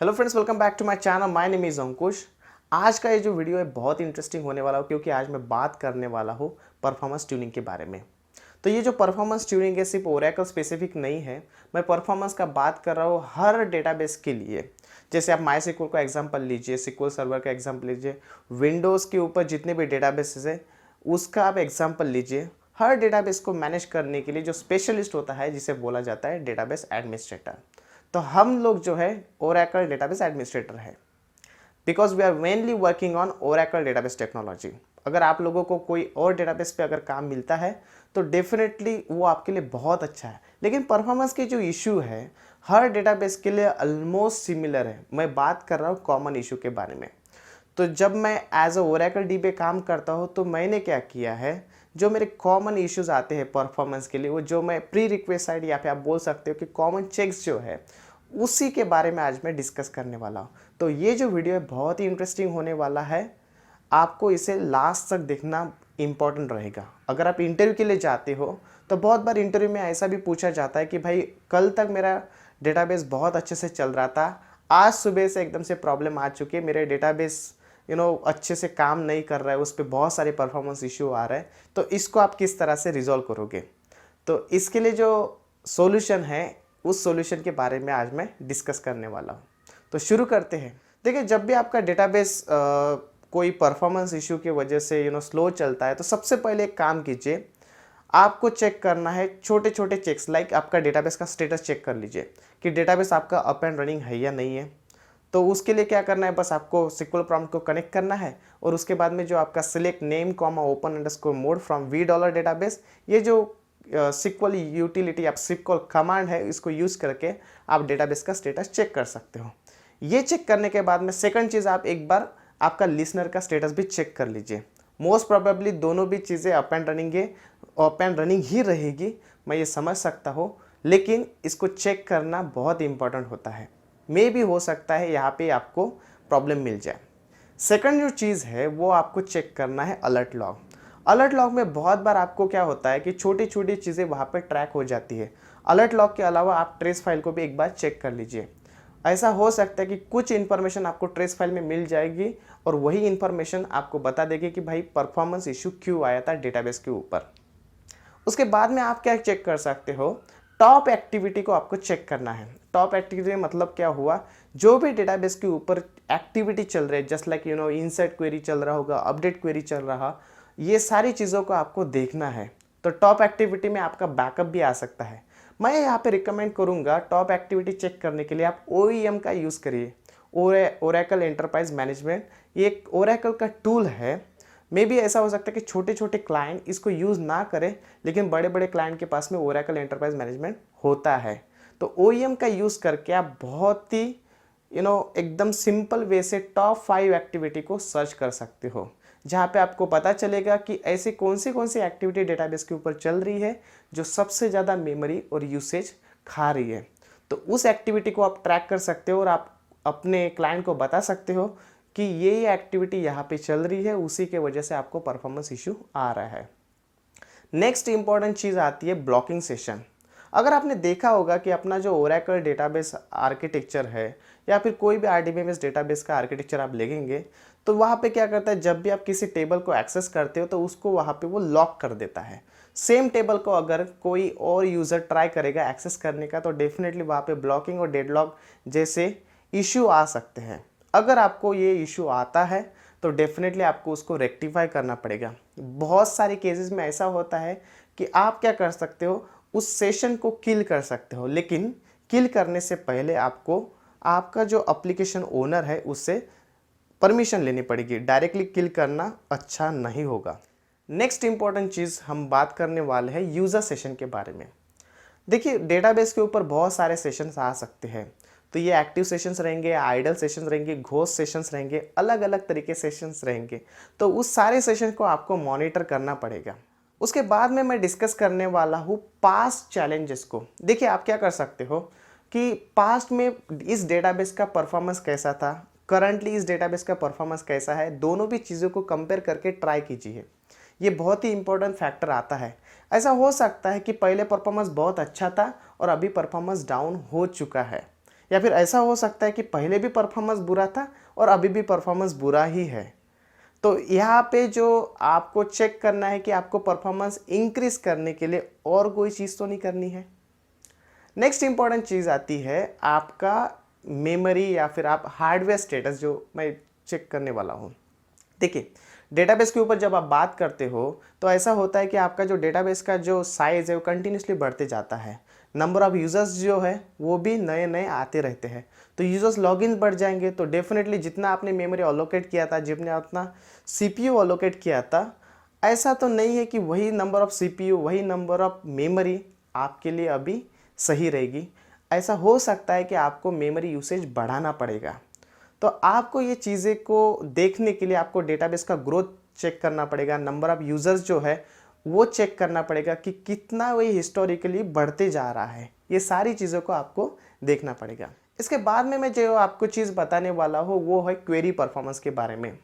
Hello friends, welcome back to my channel. My name is Ankush. आज का ये जो वीडियो है बहुत इंटरेस्टिंग होने वाला हो, क्योंकि आज मैं बात करने वाला हूँ परफॉर्मेंस ट्यूनिंग के बारे में। तो ये जो परफॉर्मेंस ट्यूनिंग है सिर्फ ओरेकल स्पेसिफिक नहीं है। मैं परफॉर्मेंस का बात कर रहा हूँ हर डेटाबेस के लिए। जैसे आप माई सिक्वल का एग्जाम्पल लीजिए, सिक्वल सर्वर का एग्जाम्पल लीजिए, विंडोज़ के ऊपर जितने भी डेटाबेसेस है उसका आप एग्जाम्पल लीजिए। हर डेटाबेस को मैनेज करने के लिए जो स्पेशलिस्ट होता है जिसे बोला जाता है डेटाबेस एडमिनिस्ट्रेटर। तो हम लोग जो है ओरेकल डेटाबेस एडमिनिस्ट्रेटर है, because we are mainly working on Oracle database technology. अगर आप लोगों को कोई और डेटाबेस पे अगर काम मिलता है तो डेफिनेटली वो आपके लिए बहुत अच्छा है, लेकिन परफॉर्मेंस के जो इशू है हर डेटाबेस के लिए ऑलमोस्ट सिमिलर है। मैं बात कर रहा हूँ कॉमन इशू के बारे में। तो जब मैं एज अ ओरेकल डी पे काम करता हूँ तो मैंने क्या किया है, जो मेरे कॉमन इश्यूज आते हैं परफॉर्मेंस के लिए, वो जो मैं प्री रिक्वेस्ट साइड या फिर आप बोल सकते हो कि कॉमन चेक्स जो है उसी के बारे में आज मैं डिस्कस करने वाला हूँ। तो ये जो वीडियो है बहुत ही इंटरेस्टिंग होने वाला है। आपको इसे लास्ट तक देखना इम्पॉर्टेंट रहेगा। अगर आप इंटरव्यू के लिए जाते हो तो बहुत बार इंटरव्यू में ऐसा भी पूछा जाता है कि भाई कल तक मेरा डेटाबेस बहुत अच्छे से चल रहा था, आज सुबह से एकदम से प्रॉब्लम आ चुकी है, मेरे डेटाबेस अच्छे से काम नहीं कर रहा है, उस पर बहुत सारे परफॉर्मेंस इशू आ रहा है, तो इसको आप किस तरह से रिजॉल्व करोगे। तो इसके लिए जो सॉल्यूशन है उस सॉल्यूशन के बारे में आज मैं डिस्कस करने वाला हूँ। तो शुरू करते हैं। देखिए, जब भी आपका डेटाबेस कोई परफॉर्मेंस इशू की वजह से स्लो चलता है तो सबसे पहले एक काम कीजिए, आपको चेक करना है छोटे छोटे चेक्स। लाइक आपका डेटाबेस का स्टेटस चेक कर लीजिए कि डेटाबेस आपका अप एंड रनिंग है या नहीं है। तो उसके लिए क्या करना है, बस आपको सिक्वल प्रॉम्प्ट को कनेक्ट करना है और उसके बाद में जो आपका select name comma open underscore mode from V dollar database, ये जो सिक्वल यूटिलिटी आप सिक्वल कमांड है इसको यूज़ करके आप डेटाबेस का स्टेटस चेक कर सकते हो। ये चेक करने के बाद में सेकंड चीज़, आप एक बार आपका लिसनर का स्टेटस भी चेक कर लीजिए। मोस्ट प्रोबेबली दोनों भी चीज़ें अप एंड रनिंग ही रहेगी, मैं ये समझ सकता हूँ, लेकिन इसको चेक करना बहुत इंपॉर्टेंट होता है। मे भी हो सकता है यहाँ पे आपको प्रॉब्लम मिल जाए। सेकंड जो चीज़ है वो आपको चेक करना है अलर्ट लॉग। अलर्ट लॉग में बहुत बार आपको क्या होता है कि छोटी छोटी चीज़ें वहाँ पे ट्रैक हो जाती है। अलर्ट लॉग के अलावा आप ट्रेस फाइल को भी एक बार चेक कर लीजिए। ऐसा हो सकता है कि कुछ इन्फॉर्मेशन आपको ट्रेस फाइल में मिल जाएगी और वही इन्फॉर्मेशन आपको बता देगी कि भाई परफॉर्मेंस इशू क्यों आया था डेटाबेस के ऊपर। उसके बाद में आप क्या चेक कर सकते हो, टॉप एक्टिविटी को आपको चेक करना है। टॉप एक्टिविटी मतलब क्या हुआ, जो भी डेटाबेस के ऊपर एक्टिविटी चल रही है, जस्ट लाइक इंसर्ट क्वेरी चल रहा होगा, अपडेट क्वेरी चल रहा, ये सारी चीज़ों को आपको देखना है। तो टॉप एक्टिविटी में आपका बैकअप भी आ सकता है। मैं यहाँ पे रिकमेंड करूँगा टॉप एक्टिविटी चेक करने के लिए आप OEM का यूज़ करिए, ओरेकल एंटरप्राइज मैनेजमेंट। ये एक ओरेकल का टूल है। मे भी ऐसा हो सकता है कि छोटे छोटे क्लाइंट इसको यूज़ ना करें, लेकिन बड़े बड़े क्लाइंट के पास में ओरेकल एंटरप्राइज मैनेजमेंट होता है। तो OEM का यूज़ करके आप बहुत ही एकदम सिंपल वे से टॉप 5 एक्टिविटी को सर्च कर सकते हो, जहाँ पे आपको पता चलेगा कि ऐसी कौन सी एक्टिविटी डेटाबेस के ऊपर चल रही है जो सबसे ज़्यादा मेमोरी और यूसेज खा रही है। तो उस एक्टिविटी को आप ट्रैक कर सकते हो और आप अपने क्लाइंट को बता सकते हो कि ये एक्टिविटी यहाँ पे चल रही है, उसी के वजह से आपको परफॉर्मेंस इशू आ रहा है। नेक्स्ट इंपॉर्टेंट चीज़ आती है ब्लॉकिंग सेशन। अगर आपने देखा होगा कि अपना जो ओरेकल डेटाबेस आर्किटेक्चर है या फिर कोई भी RDBMS डेटाबेस का आर्किटेक्चर आप लेंगे तो वहाँ पे क्या करता है, जब भी आप किसी टेबल को एक्सेस करते हो तो उसको वहाँ पे वो लॉक कर देता है। सेम टेबल को अगर कोई और यूज़र ट्राई करेगा एक्सेस करने का तो डेफिनेटली वहाँ पे ब्लॉकिंग और डेडलॉक जैसे इश्यू आ सकते हैं। अगर आपको ये इशू आता है तो डेफिनेटली आपको उसको रेक्टिफाई करना पड़ेगा। बहुत सारे केसेस में ऐसा होता है कि आप क्या कर सकते हो, उस सेशन को किल कर सकते हो, लेकिन किल करने से पहले आपको आपका जो एप्लीकेशन ओनर है उससे परमिशन लेनी पड़ेगी। डायरेक्टली किल करना अच्छा नहीं होगा। नेक्स्ट इंपॉर्टेंट चीज़ हम बात करने वाले हैं यूज़र सेशन के बारे में। देखिए, डेटाबेस के ऊपर बहुत सारे सेशंस आ सकते हैं। तो ये एक्टिव सेशंस रहेंगे, आइडल सेशंस रहेंगे, घोस्ट सेशंस रहेंगे, अलग अलग तरीके सेशंस रहेंगे। तो उस सारे सेशन को आपको मॉनिटर करना पड़ेगा। उसके बाद में मैं डिस्कस करने वाला हूँ पास्ट चैलेंजेस को। देखिए, आप क्या कर सकते हो कि पास्ट में इस डेटाबेस का परफॉर्मेंस कैसा था, करंटली इस डेटाबेस का परफॉर्मेंस कैसा है, दोनों भी चीज़ों को कंपेयर करके ट्राई कीजिए। ये बहुत ही इंपॉर्टेंट फैक्टर आता है। ऐसा हो सकता है कि पहले परफॉर्मेंस बहुत अच्छा था और अभी परफॉर्मेंस डाउन हो चुका है। या फिर ऐसा हो सकता है कि पहले भी परफॉर्मेंस बुरा था और अभी भी परफॉर्मेंस बुरा ही है। तो यहाँ पे जो आपको चेक करना है कि आपको परफॉर्मेंस इंक्रीज करने के लिए और कोई चीज़ तो नहीं करनी है। नेक्स्ट इंपॉर्टेंट चीज़ आती है आपका मेमोरी या फिर आप हार्डवेयर स्टेटस, जो मैं चेक करने वाला हूँ। देखिए, डेटाबेस के ऊपर जब आप बात करते हो तो ऐसा होता है कि आपका जो डेटाबेस का जो साइज़ है वो कंटिन्यूसली बढ़ते जाता है। नंबर ऑफ़ यूज़र्स जो है वो भी नए नए आते रहते हैं। तो यूज़र्स लॉगिन बढ़ जाएंगे तो डेफिनेटली जितना आपने मेमोरी अलोकेट किया था, जितने अपना सीपीयू अलोकेट किया था, ऐसा तो नहीं है कि वही नंबर ऑफ़ सीपीयू, वही नंबर ऑफ़ मेमोरी आपके लिए अभी सही रहेगी। ऐसा हो सकता है कि आपको मेमोरी यूसेज बढ़ाना पड़ेगा। तो आपको ये चीज़ें को देखने के लिए आपको डेटाबेस का ग्रोथ चेक करना पड़ेगा, नंबर ऑफ़ यूज़र्स जो है वो चेक करना पड़ेगा कि कितना वही हिस्टोरिकली बढ़ते जा रहा है। ये सारी चीज़ों को आपको देखना पड़ेगा। इसके बाद में मैं जो आपको चीज़ बताने वाला हूँ वो है क्वेरी परफॉर्मेंस के बारे में।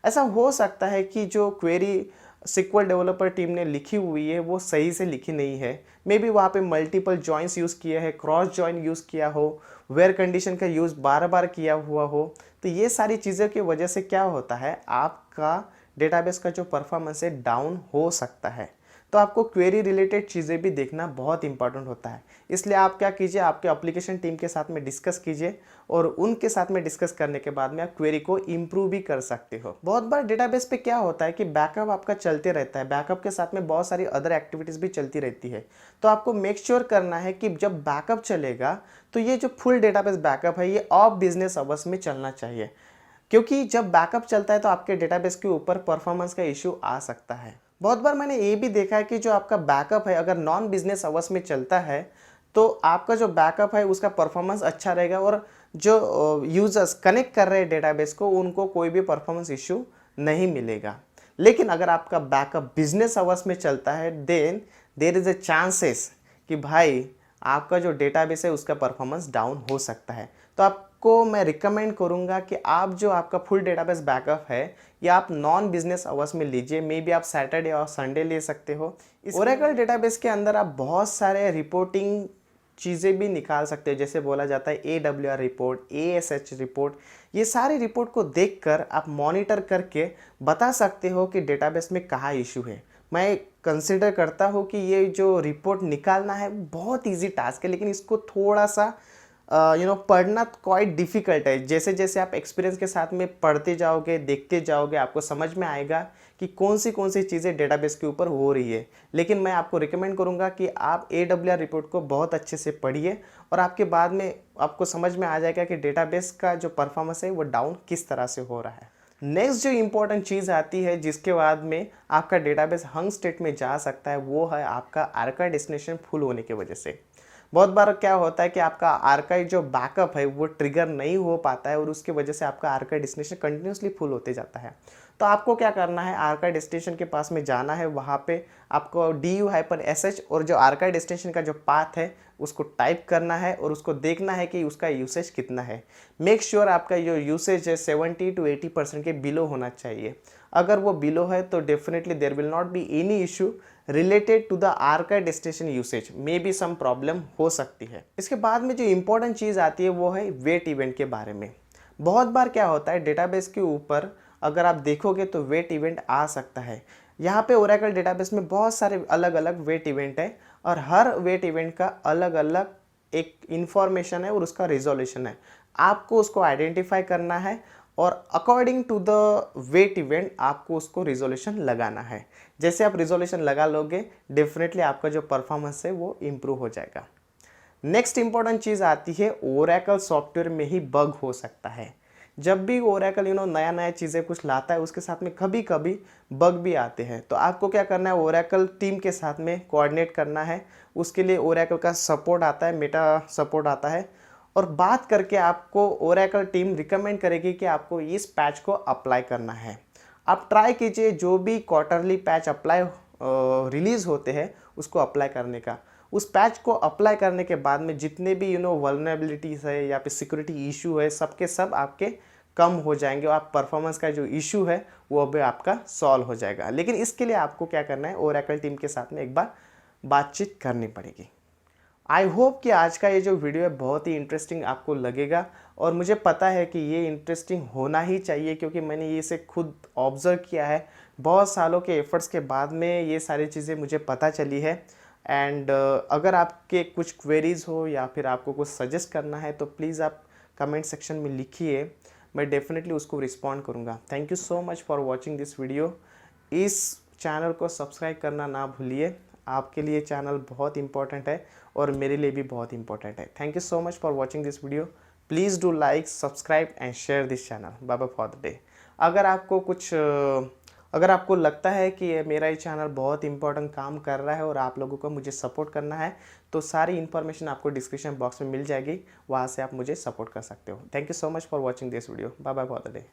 ऐसा हो सकता है कि जो क्वेरी सिक्वल डेवलपर टीम ने लिखी हुई है वो सही से लिखी नहीं है। मे बी वहाँ पे मल्टीपल जॉइंस यूज़ किए हैं, क्रॉस जॉइन यूज़ किया हो, वेयर कंडीशन का यूज़ बार बार किया हुआ हो। तो ये सारी चीज़ों की वजह से क्या होता है, आपका डेटाबेस का जो परफॉर्मेंस है डाउन हो सकता है। तो आपको क्वेरी रिलेटेड चीज़ें भी देखना बहुत इंपॉर्टेंट होता है। इसलिए आप क्या कीजिए, आपके एप्लीकेशन टीम के साथ में डिस्कस कीजिए और उनके साथ में डिस्कस करने के बाद में आप क्वेरी को इम्प्रूव भी कर सकते हो। बहुत बार डेटाबेस पे क्या होता है कि बैकअप आपका चलते रहता है, बैकअप के साथ में बहुत सारी अदर एक्टिविटीज़ भी चलती रहती है। तो आपको मेक श्योर करना है कि जब बैकअप चलेगा तो ये जो फुल डेटाबेस बैकअप है ये ऑफ बिजनेस आवर्स में चलना चाहिए, क्योंकि जब बैकअप चलता है तो आपके डेटाबेस के ऊपर परफॉर्मेंस का इशू आ सकता है। बहुत बार मैंने ये भी देखा है कि जो आपका बैकअप है अगर नॉन बिजनेस आवर्स में चलता है तो आपका जो बैकअप है उसका परफॉर्मेंस अच्छा रहेगा और जो यूजर्स कनेक्ट कर रहे हैं डेटाबेस को उनको कोई भी परफॉर्मेंस इशू नहीं मिलेगा। लेकिन अगर आपका बैकअप बिजनेस आवर्स में चलता है then there is a chances कि भाई आपका जो डेटाबेस है उसका परफॉर्मेंस डाउन हो सकता है। तो आपको मैं रिकमेंड करूंगा कि आप जो आपका फुल डेटाबेस बैकअप है या आप नॉन बिजनेस आवर्स में लीजिए, मे बी आप सैटरडे और संडे ले सकते हो। इस ओरेकल डेटाबेस के अंदर आप बहुत सारे रिपोर्टिंग चीज़ें भी निकाल सकते हो, जैसे बोला जाता है AWR रिपोर्ट, ASH रिपोर्ट। ये सारी रिपोर्ट को देखकर आप मॉनिटर करके बता सकते हो कि डेटाबेस में कहाँ इशू है। मैं कंसिडर करता हूँ कि ये जो रिपोर्ट निकालना है बहुत इजी टास्क है, लेकिन इसको थोड़ा सा पढ़ना क्वाइट डिफ़िकल्ट है। जैसे जैसे आप एक्सपीरियंस के साथ में पढ़ते जाओगे, देखते जाओगे, आपको समझ में आएगा कि कौन सी चीज़ें डेटाबेस के ऊपर हो रही है। लेकिन मैं आपको रिकमेंड करूंगा कि आप AWR रिपोर्ट को बहुत अच्छे से पढ़िए और आपके बाद में आपको समझ में आ जाएगा कि डेटाबेस का जो परफॉर्मेंस है वो डाउन किस तरह से हो रहा है। नेक्स्ट जो इम्पोर्टेंट चीज़ आती है जिसके बाद में आपका डेटाबेस हंग स्टेट में जा सकता है वो है आपका आर्काइव डेस्टिनेशन फुल होने की वजह से। बहुत बार क्या होता है कि आपका आर्काइव जो बैकअप है वो ट्रिगर नहीं हो पाता है और उसकी वजह से आपका आर्काइव डेस्टिनेशन कंटिन्यूसली फुल होते जाता है। तो आपको क्या करना है, आर्काइव डेस्टिनेशन के पास में जाना है, वहाँ पे आपको DU-SH और जो आर्काइव डेस्टिनेशन का जो पाथ है उसको टाइप करना है और उसको देखना है कि उसका यूसेज कितना है। मेक श्योर आपका जो यूसेज है 70 to 80% के बिलो होना चाहिए। अगर वो बिलो है तो definitely there will not be any issue related to the archive destination usage, maybe some problem हो सकती है। इसके बाद में जो इंपॉर्टेंट चीज़ आती है वो है वेट इवेंट के बारे में। बहुत बार क्या होता है डेटाबेस के ऊपर अगर आप देखोगे तो वेट इवेंट आ सकता है। यहाँ पे ओरेकल डेटाबेस में बहुत सारे अलग अलग वेट इवेंट है और हर वेट इवेंट का अलग अलग एक इंफॉर्मेशन है और उसका रिजोल्यूशन है। आपको उसको आइडेंटिफाई करना है और according to the wait event आपको उसको रिजोल्यूशन लगाना है। जैसे आप रिजोल्यूशन लगा लोगे डेफिनेटली आपका जो परफॉर्मेंस है वो इम्प्रूव हो जाएगा। नेक्स्ट इंपॉर्टेंट चीज़ आती है ओरेकल सॉफ्टवेयर में ही बग हो सकता है। जब भी ओरेकल नया नया चीज़ें कुछ लाता है उसके साथ में कभी कभी बग भी आते हैं। तो आपको क्या करना है, ओरेकल टीम के साथ में कोऑर्डिनेट करना है। उसके लिए ओरेकल का सपोर्ट आता है, मेटा सपोर्ट आता है और बात करके आपको ओरेकल टीम रिकमेंड करेगी कि आपको इस पैच को अप्लाई करना है। आप ट्राई कीजिए जो भी क्वार्टरली पैच अप्लाई रिलीज़ होते हैं उसको अप्लाई करने का। उस पैच को अप्लाई करने के बाद में जितने भी वल्नरेबिलिटीज़ है या फिर सिक्योरिटी इशू है सबके सब आपके कम हो जाएंगे और आप परफॉर्मेंस का जो इशू है वो अभी आपका सॉल्व हो जाएगा। लेकिन इसके लिए आपको क्या करना है, ओरेकल टीम के साथ में एक बार बातचीत करनी पड़ेगी। आई होप कि आज का ये जो वीडियो है बहुत ही इंटरेस्टिंग आपको लगेगा, और मुझे पता है कि ये इंटरेस्टिंग होना ही चाहिए क्योंकि मैंने ये इसे खुद ऑब्ज़र्व किया है। बहुत सालों के एफ़र्ट्स के बाद में ये सारी चीज़ें मुझे पता चली है। एंड अगर आपके कुछ क्वेरीज़ हो या फिर आपको कुछ सजेस्ट करना है तो प्लीज़ आप कमेंट सेक्शन में लिखिए, मैं डेफिनेटली उसको रिस्पॉन्ड करूँगा। Thank you so much for watching this video. इस चैनल को सब्सक्राइब करना ना भूलिए, आपके लिए चैनल बहुत इंपॉर्टेंट है और मेरे लिए भी बहुत इंपॉर्टेंट है। Thank you so much for watching this video. Please do like, subscribe and share this channel. Bye bye for the day. अगर आपको कुछ अगर आपको लगता है कि मेरा ये चैनल बहुत इंपॉर्टेंट काम कर रहा है और आप लोगों को मुझे सपोर्ट करना है तो सारी इन्फॉर्मेशन आपको डिस्क्रिप्शन बॉक्स में मिल जाएगी, वहाँ से आप मुझे सपोर्ट कर सकते हो। Thank you so much for watching this video. Bye bye for the day.